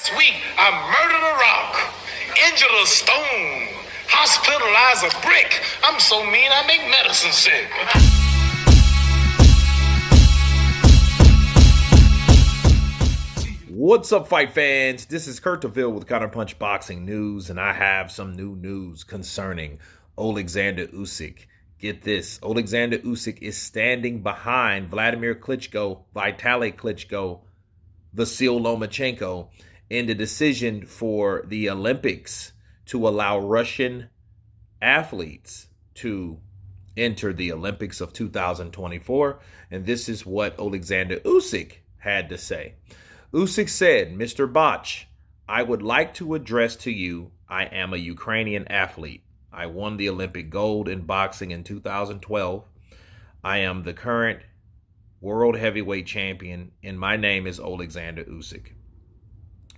This week, I murdered a rock, injured a stone, hospitalized a brick. I'm so mean I make medicine sick. What's up, fight fans? This is Kurt DeVille with Counterpunch Boxing News, and I have some new news concerning Oleksandr Usyk. Get this, Oleksandr Usyk is standing behind Vladimir Klitschko, Vitaly Klitschko, Vasyl Lomachenko in the decision for the Olympics to allow Russian athletes to enter the Olympics of 2024. And this is what Oleksandr Usyk had to say. Usyk said, "Mr. Bach, I would like to address to you, I am a Ukrainian athlete. I won the Olympic gold in boxing in 2012. I am the current world heavyweight champion, and my name is Oleksandr Usyk.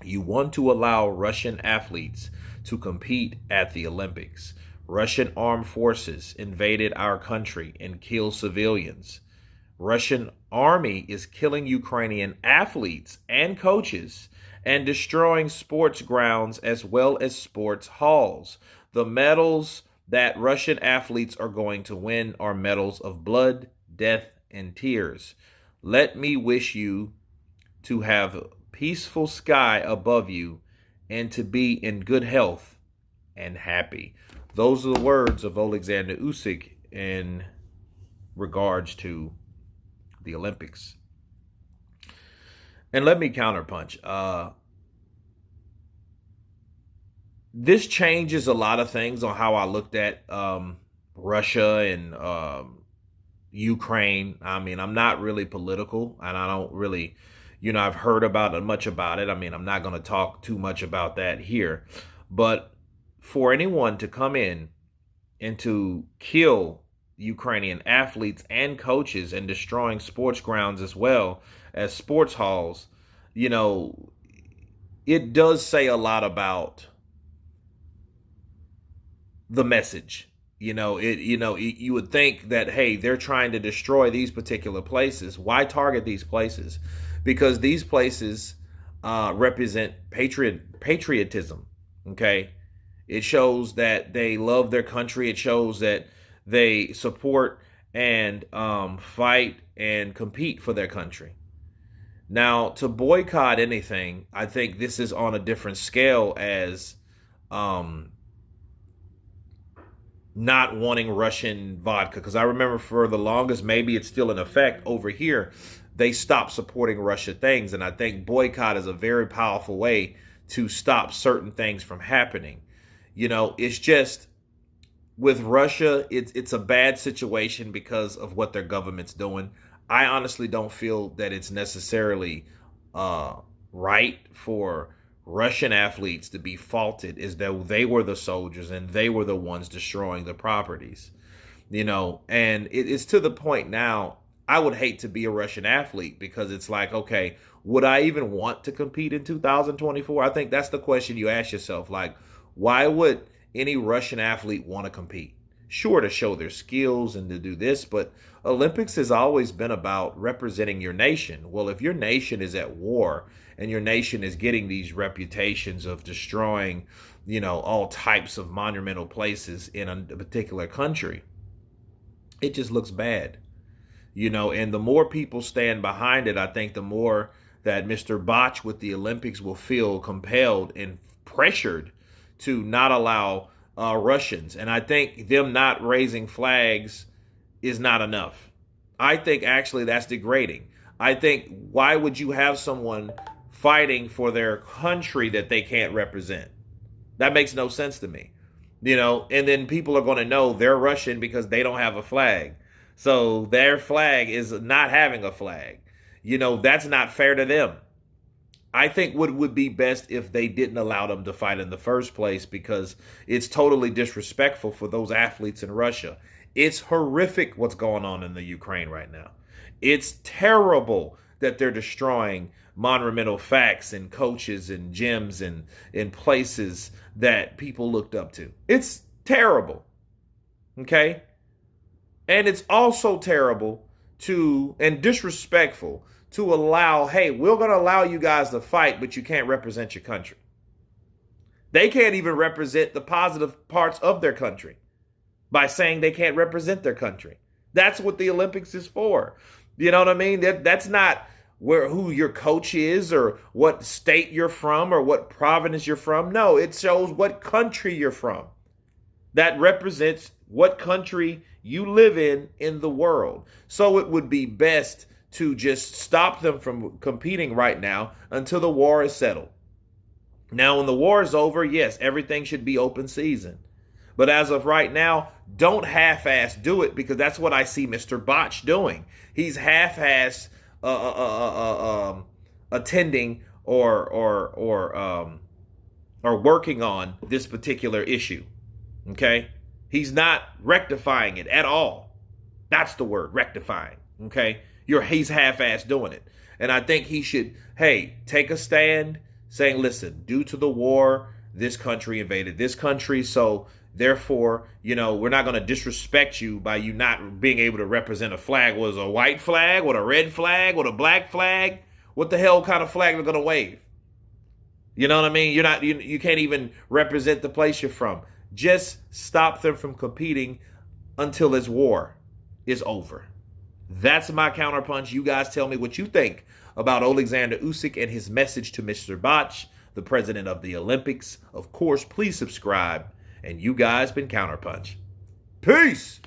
You want to allow Russian athletes to compete at the Olympics. Russian armed forces invaded our country and killed civilians. Russian army is killing Ukrainian athletes and coaches and destroying sports grounds as well as sports halls. The medals that Russian athletes are going to win are medals of blood, death, and tears. Let me wish you to have peaceful sky above you and to be in good health and happy." Those are the words of Oleksandr Usyk in regards to the Olympics. And let me counterpunch. This changes a lot of things on how I looked at Russia and Ukraine. I mean, I'm not really political, and I don't really, I've heard much about it. I mean, I'm not going to talk too much about that here. But for anyone to come in and to kill Ukrainian athletes and coaches and destroying sports grounds as well as sports halls, it does say a lot about the message. You would think that, hey, they're trying to destroy these particular places. Why target these places? Because these places represent patriotism. Okay, it shows that they love their country. It shows that they support and fight and compete for their country. Now, to boycott anything, I think this is on a different scale as not wanting Russian vodka. Because I remember for the longest, maybe it's still in effect over here, they stopped supporting Russia things. And I think boycott is a very powerful way to stop certain things from happening. It's just with Russia, it's a bad situation because of what their government's doing. I honestly don't feel that it's necessarily right for Russian athletes to be faulted as though they were the soldiers and they were the ones destroying the properties. And it's to the point now, I would hate to be a Russian athlete because it's like, okay, would I even want to compete in 2024? I think that's the question you ask yourself. Like, why would any Russian athlete want to compete? Sure, to show their skills and to do this, but Olympics has always been about representing your nation. Well, if your nation is at war and your nation is getting these reputations of destroying, all types of monumental places in a particular country, it just looks bad. And the more people stand behind it, I think the more that Mr. Bach with the Olympics will feel compelled and pressured to not allow Russians. And I think them not raising flags is not enough. I think actually that's degrading. I think, why would you have someone fighting for their country that they can't represent? That makes no sense to me. And then people are going to know they're Russian because they don't have a flag. So their flag is not having a flag. That's not fair to them. I think what would be best if they didn't allow them to fight in the first place, because it's totally disrespectful for those athletes in Russia. It's horrific what's going on in the Ukraine right now. It's terrible that they're destroying monumental facts and coaches and gyms and places that people looked up to. It's terrible. Okay? And it's also terrible and disrespectful to allow, hey, we're going to allow you guys to fight, but you can't represent your country. They can't even represent the positive parts of their country by saying they can't represent their country. That's what the Olympics is for. You know what I mean? That's not who your coach is or what state you're from or what province you're from. No, it shows what country you're from. That represents what country you live in the world. So it would be best to just stop them from competing right now until the war is settled. Now, when the war is over, yes, everything should be open season. But as of right now, don't half-ass do it, because that's what I see Mr. Botch doing. He's half-ass attending or working on this particular issue. Okay? He's not rectifying it at all. That's the word, rectifying. Okay? He's half-ass doing it. And I think he should, take a stand saying, listen, due to the war, this country invaded this country, so therefore, we're not going to disrespect you by you not being able to represent a flag. Was a white flag, with a red flag, with a black flag? What the hell kind of flag are going to wave? You know what I mean? You can't even represent the place you're from. Just stop them from competing until this war is over. That's my counterpunch. You guys tell me what you think about Oleksandr Usyk and his message to Mr. Botch, the president of the Olympics. Of course, please subscribe. And you guys been Counterpunch. Peace!